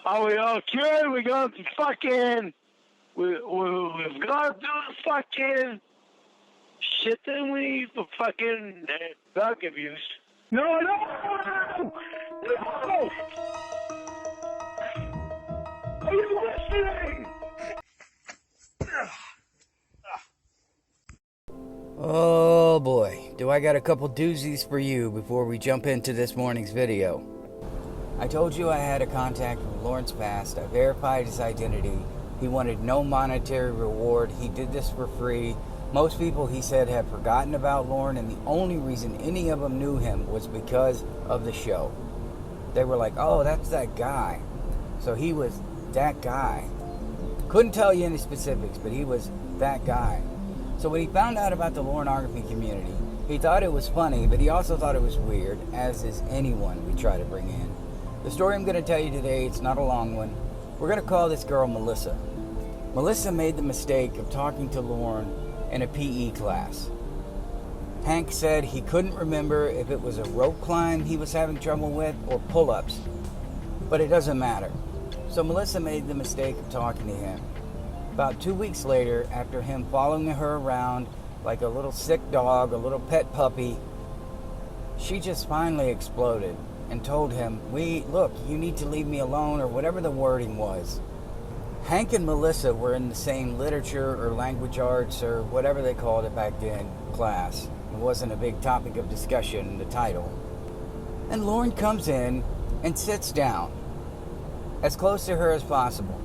Are we okay? We're going to fucking... We've got to do the fucking shit that we for fucking drug abuse. No! Are you listening? Oh boy, do I got a couple doozies for you before we jump into this morning's video. I told you I had a contact from Lorne's past. I verified his identity. He wanted no monetary reward. He did this for free. Most people, he said, had forgotten about Lorne, and the only reason any of them knew him was because of the show. They were like, oh, that's that guy. So he was that guy. Couldn't tell you any specifics, but he was that guy. So when he found out about the Lorneography community, he thought it was funny, but he also thought it was weird, as is anyone we try to bring in. The story I'm going to tell you today, it's not a long one. We're going to call this girl Melissa. Melissa made the mistake of talking to Lorne in a PE class. Hank said he couldn't remember if it was a rope climb he was having trouble with or pull-ups, but it doesn't matter. So Melissa made the mistake of talking to him. About 2 weeks later, after him following her around like a little sick dog, a little pet puppy, she just finally exploded and told him, look, you need to leave me alone, or whatever the wording was. Hank and Melissa were in the same literature or language arts or whatever they called it back then class. It wasn't a big topic of discussion in the title. And Lorne comes in and sits down as close to her as possible.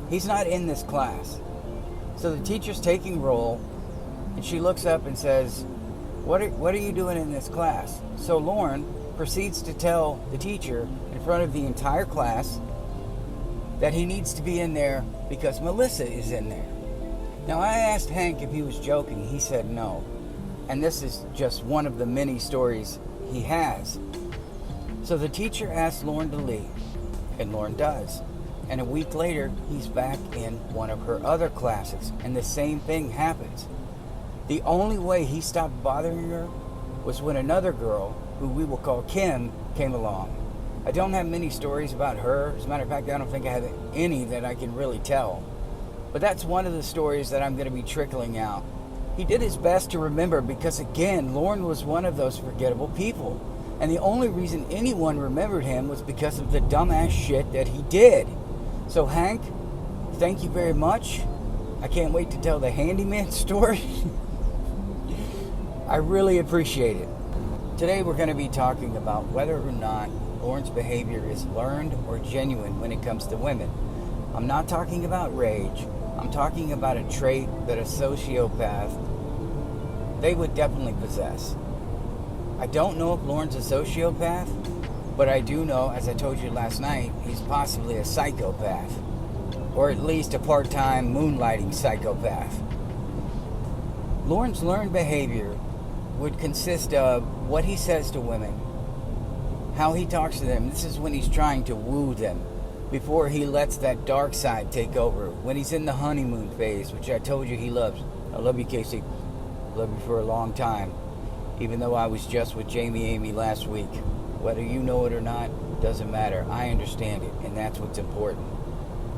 He's not in this class. So the teacher's taking roll, and she looks up and says, what are you doing in this class? So Lorne proceeds to tell the teacher in front of the entire class that he needs to be in there because Melissa is in there. Now, I asked Hank if he was joking. He said no. And this is just one of the many stories he has. So the teacher asks Lorne to leave, and Lorne does. And a week later, he's back in one of her other classes, and the same thing happens. The only way he stopped bothering her was when another girl, who we will call Kim, came along. I don't have many stories about her. As a matter of fact, I don't think I have any that I can really tell. But that's one of the stories that I'm going to be trickling out. He did his best to remember because, again, Lorne was one of those forgettable people. And the only reason anyone remembered him was because of the dumbass shit that he did. So, Hank, thank you very much. I can't wait to tell the handyman story. I really appreciate it. Today we're going to be talking about whether or not Lorne's behavior is learned or genuine when it comes to women. I'm not talking about rage. I'm talking about a trait that a sociopath, they would definitely possess. I don't know if Lorne's a sociopath, but I do know, as I told you last night, he's possibly a psychopath. Or at least a part-time moonlighting psychopath. Lorne's learned behavior would consist of what he says to women, how he talks to them. This is when he's trying to woo them, before he lets that dark side take over. When he's in the honeymoon phase, which I told you he loves. I love you, Casey. Love you for a long time. Even though I was just with Jamie Amy last week. Whether you know it or not, doesn't matter. I understand it, and that's what's important.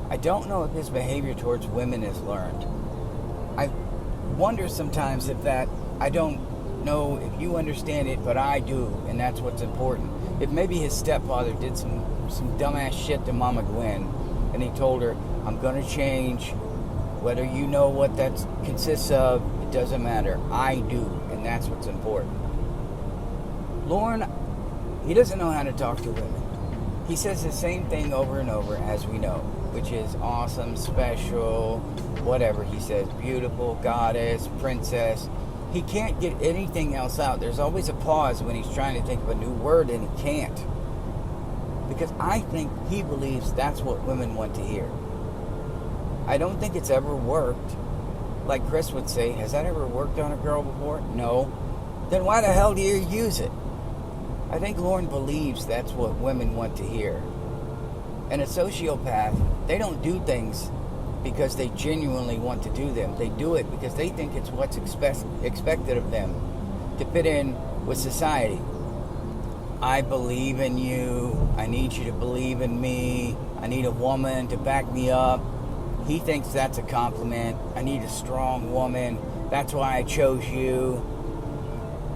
I don't know if his behavior towards women is learned. I wonder sometimes if that, I don't know if you understand it, but I do, and that's what's important. If maybe his stepfather did some dumbass shit to Mama Gwen, and he told her, I'm going to change. Whether you know what that consists of, it doesn't matter. I do, and that's what's important. Lorne, he doesn't know how to talk to women. He says the same thing over and over, as we know, which is awesome, special, whatever he says, beautiful, goddess, princess. He can't get anything else out. There's always a pause when he's trying to think of a new word, and he can't. Because I think he believes that's what women want to hear. I don't think it's ever worked. Like Chris would say, has that ever worked on a girl before? No. Then why the hell do you use it? I think Lorne believes that's what women want to hear. And a sociopath, they don't do things because they genuinely want to do them. They do it because they think it's what's expected of them to fit in with society. I believe in you. I need you to believe in me. I need a woman to back me up. He thinks that's a compliment. I need a strong woman. That's why I chose you.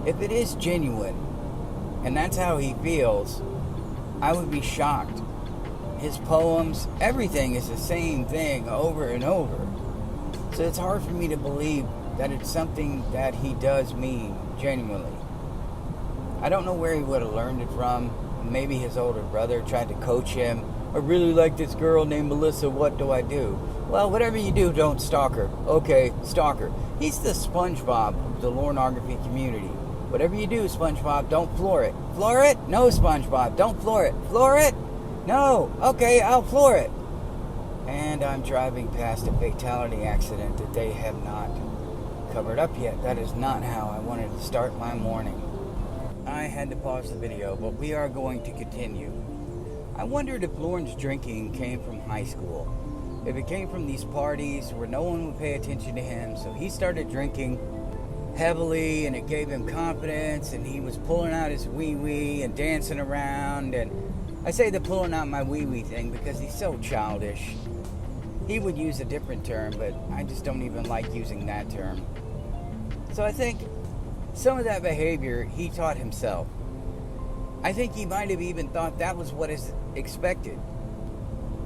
If it is genuine, and that's how he feels, I would be shocked. His poems, everything is the same thing over and over. So it's hard for me to believe that it's something that he does mean genuinely. I don't know where he would have learned it from. Maybe his older brother tried to coach him. I really like this girl named Melissa, what do I do? Well, whatever you do, don't stalk her. Okay, stalk her. He's the SpongeBob of the Lorneography community. Whatever you do, SpongeBob, don't floor it. Floor it? No, SpongeBob, don't floor it. Floor it? No. Okay, I'll floor it. And I'm driving past a fatality accident that they have not covered up yet. That is not how I wanted to start my morning. I had to pause the video, but we are going to continue. I wondered if Lorne's drinking came from high school. If it came from these parties where no one would pay attention to him, so he started drinking heavily and it gave him confidence and he was pulling out his wee-wee and dancing around. And I say the pulling out my wee-wee thing because he's so childish. He would use a different term, but I just don't even like using that term. So I think some of that behavior he taught himself. I think he might have even thought that was what is expected.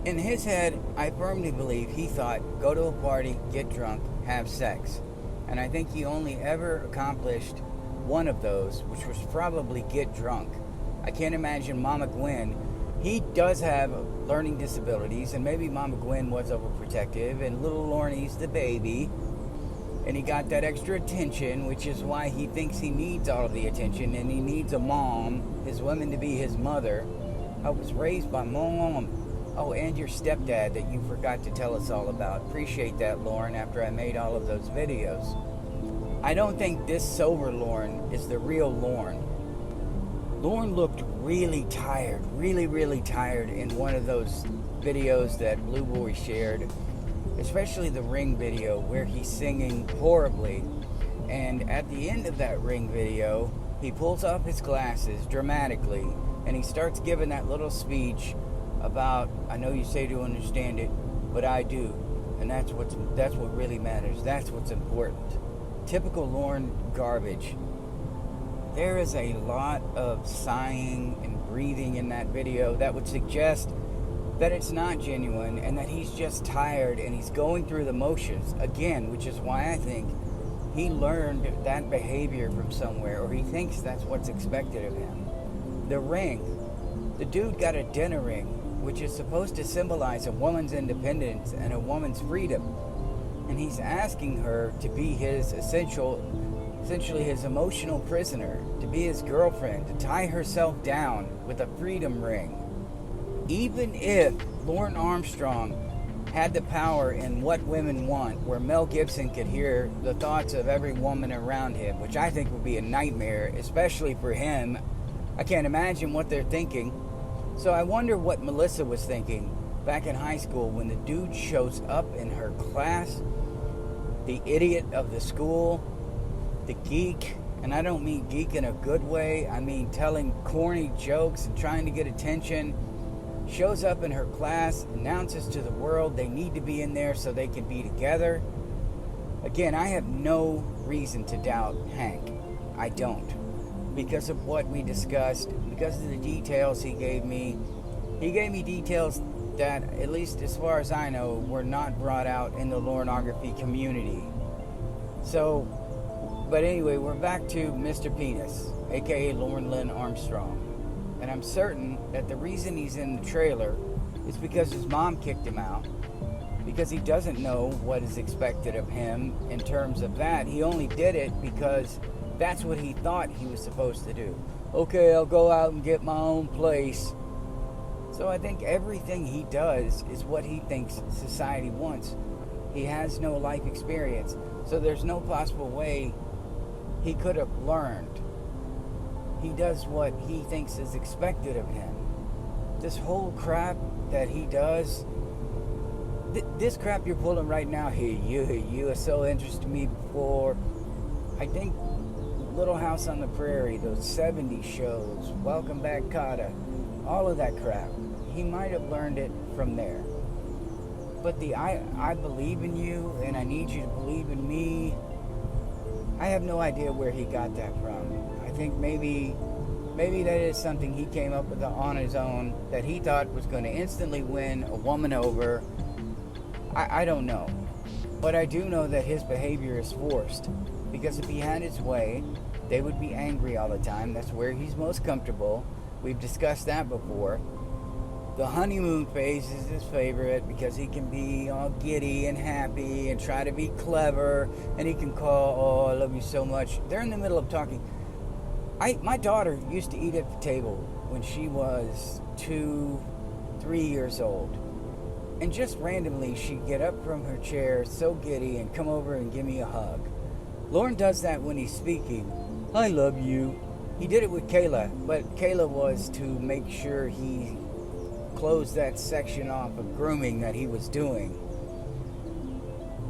In his head, I firmly believe he thought, go to a party, get drunk, have sex. And I think he only ever accomplished one of those, which was probably get drunk. I can't imagine Mama Gwen. He does have learning disabilities, and maybe Mama Gwen was overprotective, and little Lorne's the baby. And he got that extra attention, which is why he thinks he needs all of the attention, and he needs a mom, his woman to be his mother. I was raised by mom. Oh, and your stepdad that you forgot to tell us all about. Appreciate that, Lorne, after I made all of those videos. I don't think this sober Lorne is the real Lorne. Lorne looked really tired, really tired in one of those videos that Blue Boy shared. Especially the Ring video where he's singing horribly. And at the end of that Ring video, he pulls off his glasses dramatically and he starts giving that little speech about, I know you say to understand it, but I do. And that's what really matters. That's what's important. Typical Lorne garbage. There is a lot of sighing and breathing in that video that would suggest that it's not genuine and that he's just tired and he's going through the motions again, which is why I think he learned that behavior from somewhere, or he thinks that's what's expected of him. The ring. The dude got a dinner ring, which is supposed to symbolize a woman's independence and a woman's freedom. And he's asking her to be his essentially his emotional prisoner, to be his girlfriend, to tie herself down with a freedom ring. Even if Lorne Armstrong had the power in What Women Want, where Mel Gibson could hear the thoughts of every woman around him, which I think would be a nightmare, especially for him. I can't imagine what they're thinking. So I wonder what Melissa was thinking back in high school when the dude shows up in her class, the idiot of the school, the geek. And I don't mean geek in a good way. I mean telling corny jokes and trying to get attention. Shows up in her class, announces to the world they need to be in there so they can be together. Again, I have no reason to doubt Hank. I don't. Because of what we discussed, because of the details he gave me. He gave me details that, at least as far as I know, were not brought out in the Lorneography community. So, but anyway, we're back to Mr. Penis, aka Lorne Lynn Armstrong. And I'm certain that the reason he's in the trailer is because his mom kicked him out. Because he doesn't know what is expected of him in terms of that. He only did it because that's what he thought he was supposed to do. Okay, I'll go out and get my own place. So I think everything he does is what he thinks society wants. He has no life experience. So there's no possible way he could have learned. He does what he thinks is expected of him. This whole crap that he does, this crap you're pulling right now, you are so interested to me before. I think Little House on the Prairie, those 70s shows, Welcome Back Kotter, all of that crap. he might have learned it from there. But the I believe in you and I need you to believe in me, I have no idea where he got that from. I think maybe that is something he came up with on his own, that he thought was going to instantly win a woman over. I don't know. But I do know that his behavior is forced. Because if he had his way, they would be angry all the time. That's where he's most comfortable. We've discussed that before. The honeymoon phase is his favorite because he can be all giddy and happy and try to be clever. And he can call, oh, I love you so much. They're in the middle of talking. My daughter used to eat at the table when she was 3 years old. And just randomly, she'd get up from her chair so giddy and come over and give me a hug. Lorne does that when he's speaking. I love you. He did it with Kayla, but Kayla was to make sure he closed that section off of grooming that he was doing.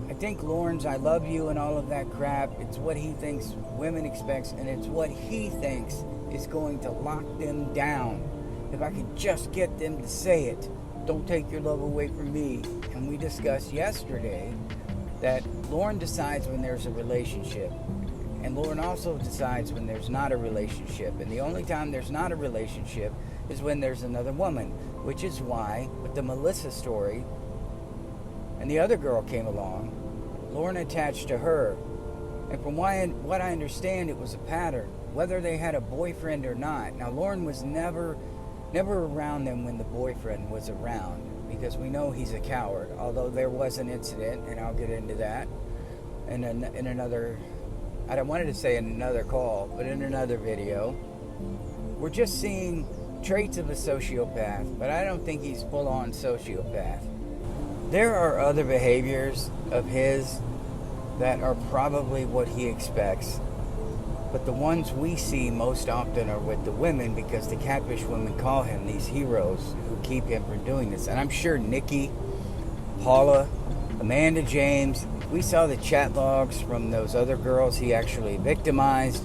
I think Lorne's I love you and all of that crap, it's what he thinks women expect, and it's what he thinks is going to lock them down. If I could just get them to say it, don't take your love away from me. And we discussed yesterday that Lorne decides when there's a relationship. And Lorne also decides when there's not a relationship. And the only time there's not a relationship is when there's another woman. Which is why, with the Melissa story, and the other girl came along, Lorne attached to her. And from what I understand, it was a pattern, whether they had a boyfriend or not. Now, Lorne was never around them when the boyfriend was around, because we know he's a coward, although there was an incident, and I'll get into that in another, I don't wanted to say in another call, but in another video. We're just seeing traits of a sociopath, but I don't think he's full-on sociopath. There are other behaviors of his that are probably what he expects, but the ones we see most often are with the women, because the catfish women call him these heroes who keep him from doing this. And I'm sure Nikki, Paula, Amanda James, we saw the chat logs from those other girls he actually victimized.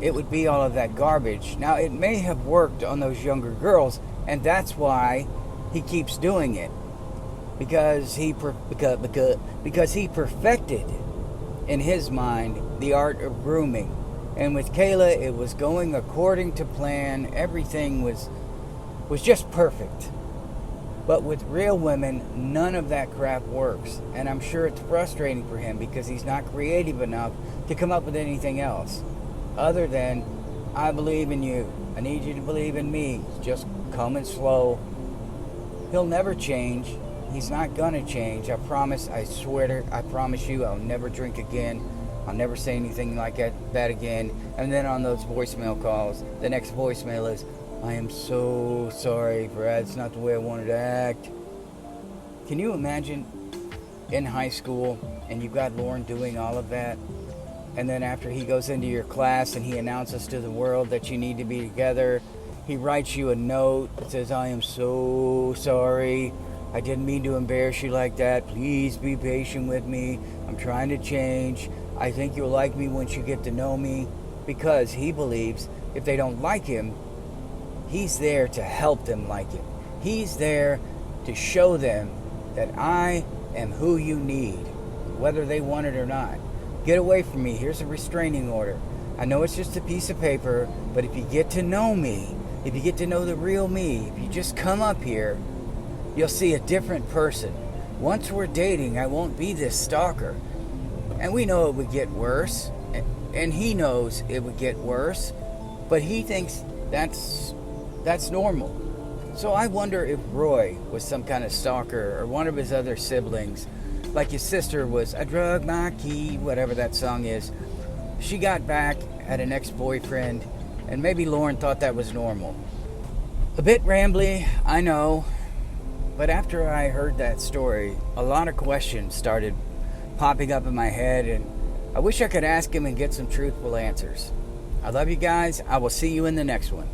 It would be all of that garbage. Now, it may have worked on those younger girls, and that's why he keeps doing it. Because he perfected, in his mind, the art of grooming. And with Kayla, it was going according to plan. Everything was just perfect. But with real women, none of that crap works. And I'm sure it's frustrating for him because he's not creative enough to come up with anything else other than, I believe in you. I need you to believe in me. Just coming slow. He'll never change. He's not gonna change. I promise. I swear I promise you, I'll never drink again. I'll never say anything like that again. And then on those voicemail calls, the next voicemail is, I am so sorry, Brad. It's not the way I wanted to act. Can you imagine in high school and you've got Lorne doing all of that? And then after he goes into your class and he announces to the world that you need to be together, he writes you a note that says, I am so sorry. I didn't mean to embarrass you like that. Please be patient with me. I'm trying to change. I think you'll like me once you get to know me. Because he believes if they don't like him, he's there to help them like him. He's there to show them that I am who you need, whether they want it or not. Get away from me. Here's a restraining order. I know it's just a piece of paper, but if you get to know me, if you get to know the real me, if you just come up here, you'll see a different person. Once we're dating, I won't be this stalker. And we know it would get worse. And he knows it would get worse. But he thinks that's normal. So I wonder if Roy was some kind of stalker, or one of his other siblings. Like his sister was, I drug my key, whatever that song is. She got back at an ex-boyfriend, and maybe Lorne thought that was normal. A bit rambly, I know. But after I heard that story, a lot of questions started popping up in my head, and I wish I could ask him and get some truthful answers. I love you guys. I will see you in the next one.